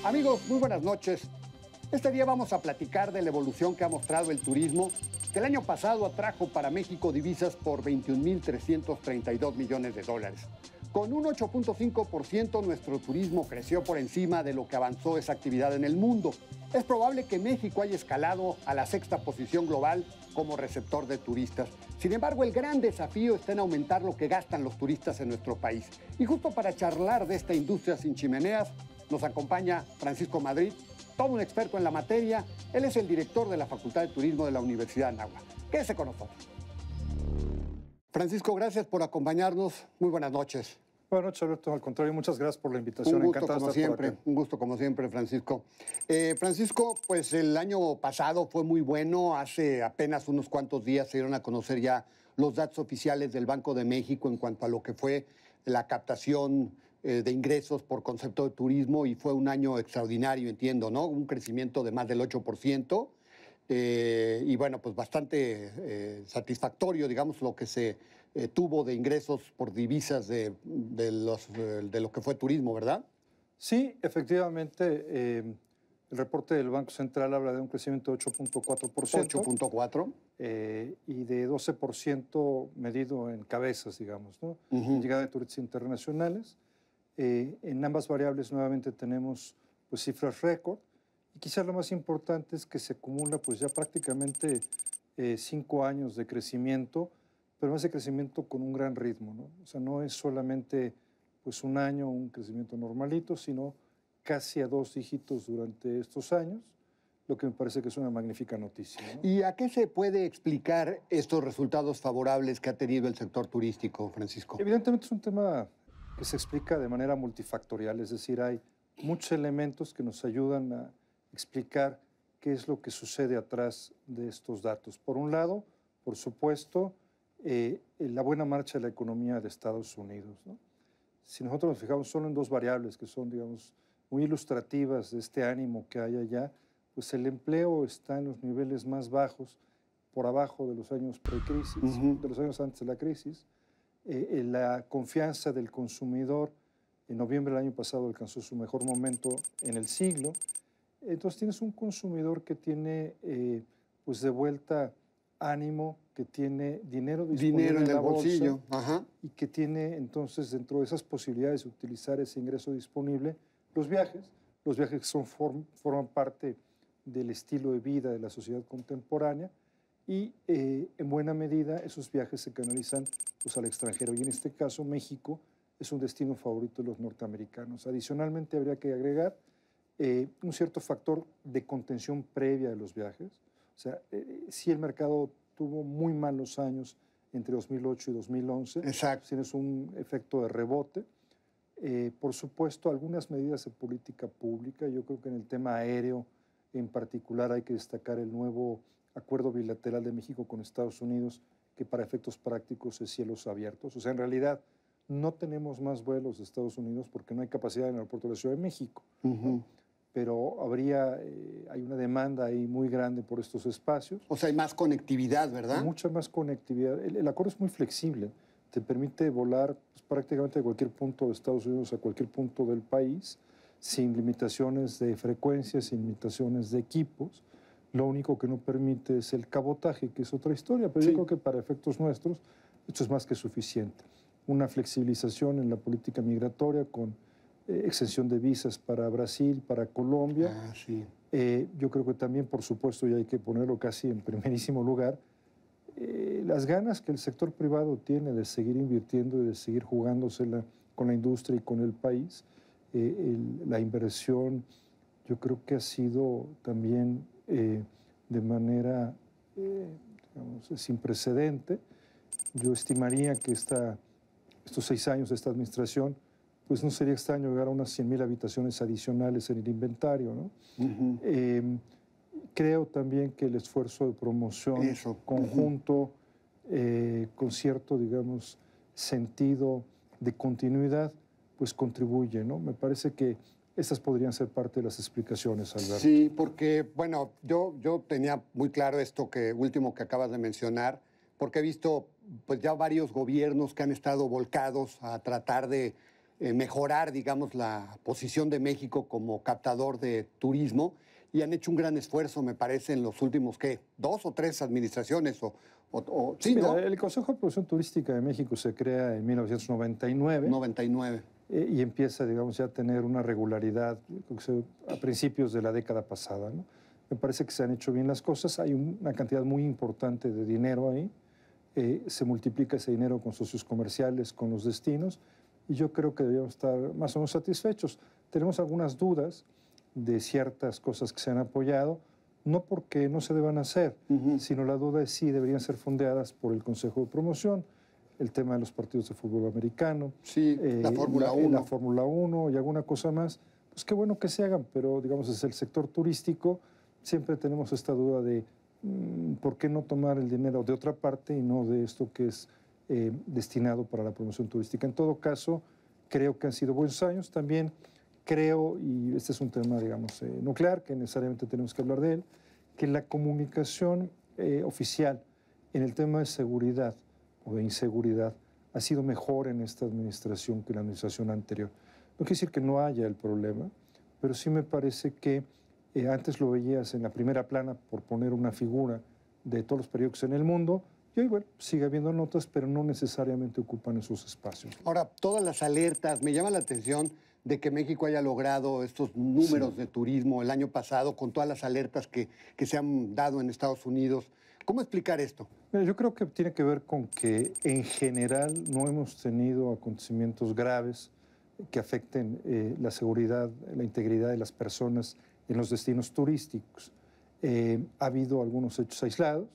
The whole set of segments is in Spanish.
Amigos, muy buenas noches. Este día vamos a platicar de la evolución que ha mostrado el turismo, que el año pasado atrajo para México divisas por 21.332 millones de dólares. Con un 8.5% nuestro turismo creció por encima de lo que avanzó esa actividad en el mundo. Es probable que México haya escalado a la sexta posición global como receptor de turistas. Sin embargo, el gran desafío está en aumentar lo que gastan los turistas en nuestro país. Y justo para charlar de esta industria sin chimeneas, nos acompaña Francisco Madrid, todo un experto en la materia. Él es el director de la Facultad de Turismo de la Universidad de Anáhuac. Quédese con nosotros. Francisco, gracias por acompañarnos. Muy buenas noches. Buenas noches, Alberto. Al contrario, muchas gracias por la invitación. Un gusto Encantado como de estar siempre, por acá. un gusto como siempre, Francisco. Francisco, pues el año pasado fue muy bueno. Hace apenas unos cuantos días se dieron a conocer ya los datos oficiales del Banco de México en cuanto a lo que fue la captación de ingresos por concepto de turismo, y fue un año extraordinario, entiendo, ¿no? Un crecimiento de más del 8%. Y bueno, pues bastante satisfactorio, digamos, lo que se tuvo de ingresos por divisas de lo que fue turismo, ¿verdad? Sí, efectivamente, el reporte del Banco Central habla de un crecimiento de 8.4%. 8.4. Y de 12% medido en cabezas, digamos, ¿no? En llegada de turistas internacionales. En ambas variables nuevamente tenemos pues, cifras récord. Y quizás lo más importante es que se acumula pues, ya prácticamente 5 años de crecimiento, pero más de crecimiento con un gran ritmo, ¿no? O sea, no es solamente pues, un año, un crecimiento normalito, sino casi a 2 dígitos durante estos años, lo que me parece que es una magnífica noticia, ¿no? ¿Y a qué se puede explicar estos resultados favorables que ha tenido el sector turístico, Francisco? Evidentemente es un tema que se explica de manera multifactorial, es decir, hay muchos elementos que nos ayudan a explicar qué es lo que sucede atrás de estos datos. Por un lado, por supuesto, la buena marcha de la economía de Estados Unidos, ¿no? Si nosotros nos fijamos solo en 2 variables que son, digamos, muy ilustrativas de este ánimo que hay allá, pues el empleo está en los niveles más bajos, por abajo de los años precrisis, de los años antes de la crisis. La confianza del consumidor en noviembre del año pasado alcanzó su mejor momento en el siglo. Entonces tienes un consumidor que tiene pues de vuelta ánimo, que tiene dinero disponible Dinero en el la bolsillo. bolsa, y que tiene entonces dentro de esas posibilidades de utilizar ese ingreso disponible los viajes que forman parte del estilo de vida de la sociedad contemporánea, y en buena medida esos viajes se canalizan pues, al extranjero, y en este caso México es un destino favorito de los norteamericanos. Adicionalmente habría que agregar un cierto factor de contención previa de los viajes. O sea, sí el mercado tuvo muy malos años entre 2008 y 2011. Exacto. Tienes un efecto de rebote. Por supuesto, algunas medidas de política pública. Yo creo que en el tema aéreo en particular hay que destacar el nuevo acuerdo bilateral de México con Estados Unidos, que para efectos prácticos es cielos abiertos. O sea, en realidad no tenemos más vuelos de Estados Unidos porque no hay capacidad en el aeropuerto de la Ciudad de México, ¿no? Pero hay una demanda ahí muy grande por estos espacios. O sea, hay más conectividad, ¿verdad? Mucha más conectividad. El acuerdo es muy flexible. Te permite volar pues, prácticamente de cualquier punto de Estados Unidos a cualquier punto del país, sin limitaciones de frecuencia, sin limitaciones de equipos. Lo único que no permite es el cabotaje, que es otra historia, pero sí, yo creo que para efectos nuestros esto es más que suficiente. Una flexibilización en la política migratoria con exención de visas para Brasil, para Colombia. Sí. Yo creo que también, por supuesto, y hay que ponerlo casi en primerísimo lugar, las ganas que el sector privado tiene de seguir invirtiendo y de seguir jugándosela con la industria y con el país. La inversión yo creo que ha sido también de manera digamos, sin precedente. Yo estimaría que estos 6 años de esta administración, pues no sería extraño llegar a unas 100,000 habitaciones adicionales en el inventario, ¿no? Creo también que el esfuerzo de promoción conjunto, con cierto, digamos, sentido de continuidad, pues contribuye, ¿no? Me parece que estas podrían ser parte de las explicaciones, Alberto. Sí, porque, bueno, yo tenía muy claro esto último que acabas de mencionar, porque he visto pues ya varios gobiernos que han estado volcados a tratar de mejorar, digamos, la posición de México como captador de turismo y han hecho un gran esfuerzo, me parece, en los últimos, ¿qué? 2 o 3 administraciones sí, Mira, ¿no? el Consejo de Promoción Turística de México se crea en 1999. 99. Y empieza, digamos, ya a tener una regularidad a principios de la década pasada, ¿no? Me parece que se han hecho bien las cosas, hay una cantidad muy importante de dinero ahí, se multiplica ese dinero con socios comerciales, con los destinos, y yo creo que deberíamos estar más o menos satisfechos. Tenemos algunas dudas de ciertas cosas que se han apoyado, no porque no se deban hacer, sino la duda es si deberían ser fondeadas por el Consejo de Promoción, el tema de los partidos de fútbol americano, sí, la Fórmula 1. La Fórmula 1 y alguna cosa más. Pues qué bueno que se hagan, pero digamos desde el sector turístico siempre tenemos esta duda de por qué no tomar el dinero de otra parte y no de esto que es destinado para la promoción turística. En todo caso, creo que han sido buenos años. También creo, y este es un tema, digamos, nuclear, que necesariamente tenemos que hablar de él, que la comunicación oficial en el tema de seguridad o de inseguridad ha sido mejor en esta administración que en la administración anterior. No quiere decir que no haya el problema, pero sí me parece que antes lo veías en la primera plana por poner una figura de todos los periódicos en el mundo, y hoy, bueno, sigue habiendo notas, pero no necesariamente ocupan esos espacios. Ahora, todas las alertas, me llama la atención de que México haya logrado estos números de turismo el año pasado con todas las alertas que se han dado en Estados Unidos. ¿Cómo explicar esto? Mira, yo creo que tiene que ver con que en general no hemos tenido acontecimientos graves que afecten la seguridad, la integridad de las personas en los destinos turísticos. Ha habido algunos hechos aislados,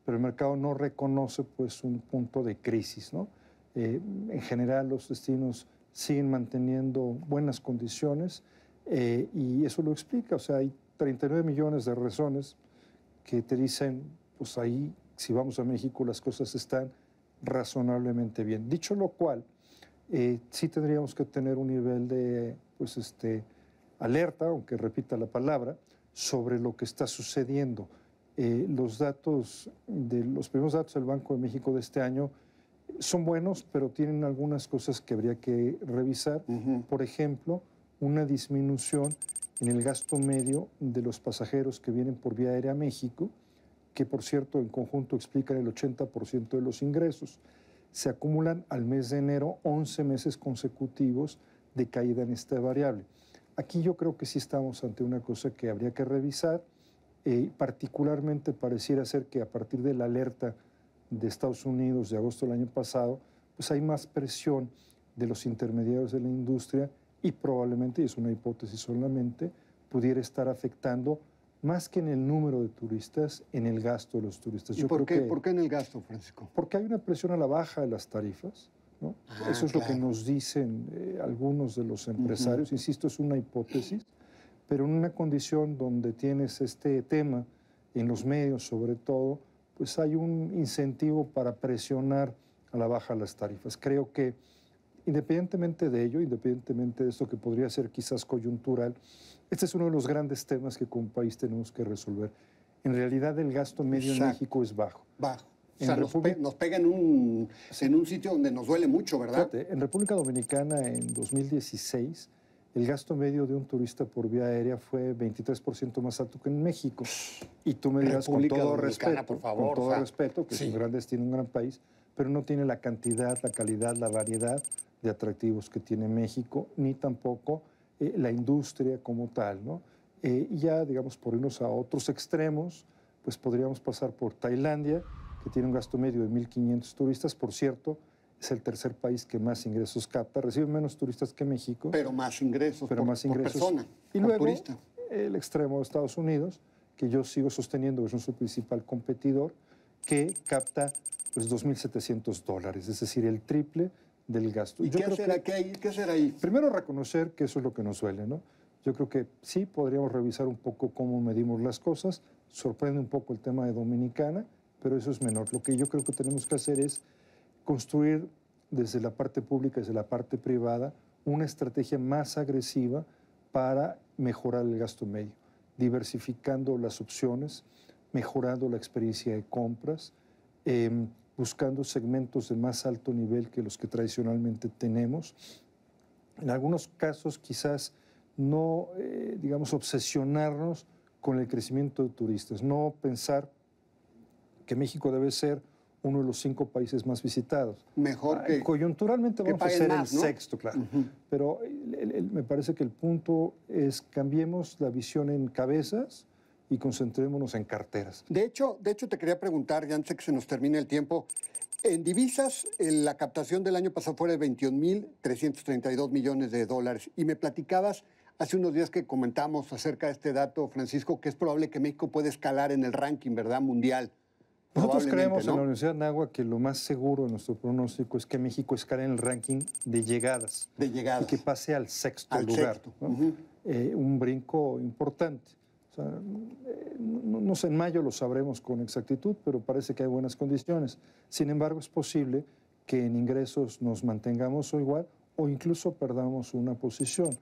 pero el mercado no reconoce pues un punto de crisis, ¿no? En general los destinos siguen manteniendo buenas condiciones y eso lo explica. O sea, hay 39 millones de razones que te dicen, pues ahí, si vamos a México, las cosas están razonablemente bien. Dicho lo cual, sí tendríamos que tener un nivel de, pues, alerta, aunque repita la palabra, sobre lo que está sucediendo. Los primeros datos del Banco de México de este año son buenos, pero tienen algunas cosas que habría que revisar. Por ejemplo, una disminución en el gasto medio de los pasajeros que vienen por vía aérea a México, que por cierto en conjunto explican el 80% de los ingresos. Se acumulan al mes de enero 11 meses consecutivos de caída en esta variable. Aquí yo creo que sí estamos ante una cosa que habría que revisar. Particularmente pareciera ser que a partir de la alerta de Estados Unidos de agosto del año pasado, pues hay más presión de los intermediarios de la industria y probablemente, y es una hipótesis solamente, pudiera estar afectando más que en el número de turistas, en el gasto de los turistas. ¿Y por qué en el gasto, Francisco? Porque hay una presión a la baja de las tarifas, ¿no? Eso es lo que nos dicen algunos de los empresarios. Insisto, es una hipótesis, pero en una condición donde tienes este tema en los medios sobre todo, pues hay un incentivo para presionar a la baja las tarifas. Creo que independientemente de ello, independientemente de esto que podría ser quizás coyuntural, este es uno de los grandes temas que como país tenemos que resolver. En realidad el gasto medio en México es bajo. Bajo. O sea, nos pega en un sitio donde nos duele mucho, ¿verdad? Fíjate, en República Dominicana en 2016 el gasto medio de un turista por vía aérea fue 23% más alto que en México. Y tú me dirás con todo respeto, por favor, con todo respeto, que es un gran destino, un gran país, pero no tiene la cantidad, la calidad, la variedad de atractivos que tiene México, ni tampoco la industria como tal, ¿no? Y ya, digamos, por irnos a otros extremos, pues podríamos pasar por Tailandia, que tiene un gasto medio de 1.500 turistas, por cierto, es el tercer país que más ingresos capta, recibe menos turistas que México. Pero más ingresos, por persona, y por luego, turista. El extremo de Estados Unidos, que yo sigo sosteniendo que es nuestro principal competidor, que capta pues, $2.700, es decir, el triple del gasto. ¿Y qué hacer ahí? Primero reconocer que eso es lo que nos duele, ¿no? Yo creo que sí podríamos revisar un poco cómo medimos las cosas. Sorprende un poco el tema de Dominicana, pero eso es menor. Lo que yo creo que tenemos que hacer es construir desde la parte pública, desde la parte privada, una estrategia más agresiva para mejorar el gasto medio, diversificando las opciones, mejorando la experiencia de compras, buscando segmentos de más alto nivel que los que tradicionalmente tenemos en algunos casos quizás no, digamos, obsesionarnos con el crecimiento de turistas, no pensar que México debe ser uno de los 5 países más visitados. Mejor que coyunturalmente vamos a ser más, el ¿no? sexto, claro. Pero me parece que el punto es cambiemos la visión en cabezas y concentrémonos en carteras. De hecho, te quería preguntar, ya antes de que se nos termine el tiempo, en divisas, la captación del año pasado fue de 21.332 millones de dólares. Y me platicabas hace unos días que comentamos acerca de este dato, Francisco, que es probable que México pueda escalar en el ranking, ¿verdad?, mundial. Nosotros creemos, ¿no?, en la Universidad de Anáhuac, que lo más seguro en nuestro pronóstico es que México escale en el ranking de llegadas. De llegadas. Y que pase al sexto lugar. ¿No? Un brinco importante. O sea, no sé, en mayo lo sabremos con exactitud, pero parece que hay buenas condiciones. Sin embargo, es posible que en ingresos nos mantengamos o igual o incluso perdamos una posición.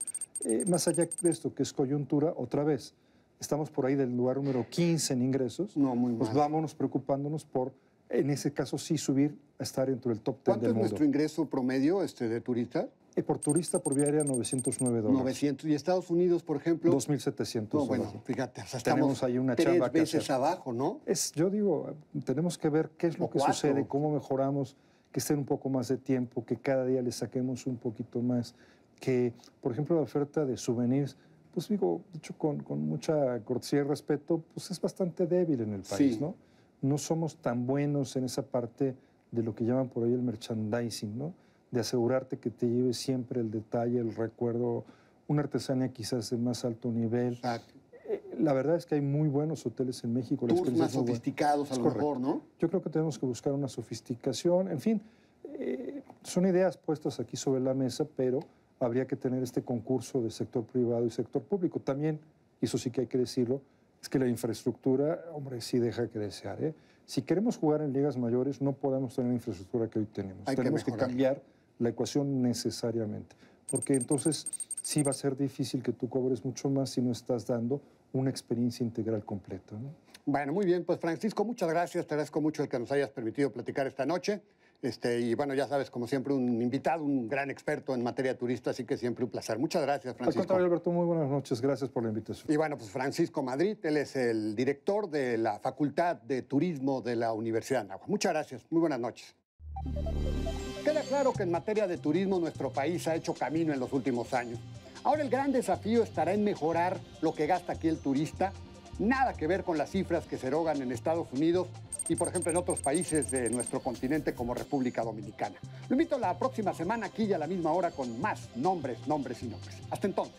Más allá de esto, que es coyuntura, otra vez, estamos por ahí del lugar número 15 en ingresos, no, muy pues mal. Vámonos preocupándonos por, en ese caso sí, subir a estar dentro del top 10 del mundo. ¿Cuánto es nuestro ingreso promedio de turista? Por turista por vía aérea, $909. 900. ¿Y Estados Unidos, por ejemplo? 2.700. No, bueno, fíjate, o sea, tenemos ahí una 3 chamba veces abajo, ¿no? Yo digo, tenemos que ver qué es lo que sucede, cómo mejoramos, que estén un poco más de tiempo, que cada día le saquemos un poquito más, que, por ejemplo, la oferta de souvenirs, pues digo, dicho con mucha cortesía y respeto, pues es bastante débil en el país, sí, ¿no? No somos tan buenos en esa parte de lo que llaman por ahí el merchandising, ¿no? De asegurarte que te lleves siempre el detalle, el recuerdo, una artesanía quizás de más alto nivel. Exacto. La verdad es que hay muy buenos hoteles en México. Tours más sofisticados, a lo mejor, ¿no? Yo creo que tenemos que buscar una sofisticación. En fin, son ideas puestas aquí sobre la mesa, pero habría que tener este concurso de sector privado y sector público. También, y eso sí que hay que decirlo, es que la infraestructura, hombre, sí deja que desear, ¿eh? Si queremos jugar en ligas mayores, no podemos tener la infraestructura que hoy tenemos. Tenemos que cambiar la ecuación necesariamente, porque entonces sí va a ser difícil que tú cobres mucho más si no estás dando una experiencia integral completa, ¿no? Bueno, muy bien, pues Francisco, muchas gracias, te agradezco mucho el que nos hayas permitido platicar esta noche. Y bueno, ya sabes, como siempre, un invitado, un gran experto en materia turista, así que siempre un placer. Muchas gracias, Francisco. Al contrario, Alberto, muy buenas noches, gracias por la invitación. Y bueno, pues Francisco Madrid, él es el director de la Facultad de Turismo de la Universidad de Anáhuac. Muchas gracias, muy buenas noches. Queda claro que en materia de turismo nuestro país ha hecho camino en los últimos años. Ahora el gran desafío estará en mejorar lo que gasta aquí el turista. Nada que ver con las cifras que se erogan en Estados Unidos y, por ejemplo, en otros países de nuestro continente como República Dominicana. Lo invito la próxima semana aquí y a la misma hora con más nombres y nombres. Hasta entonces.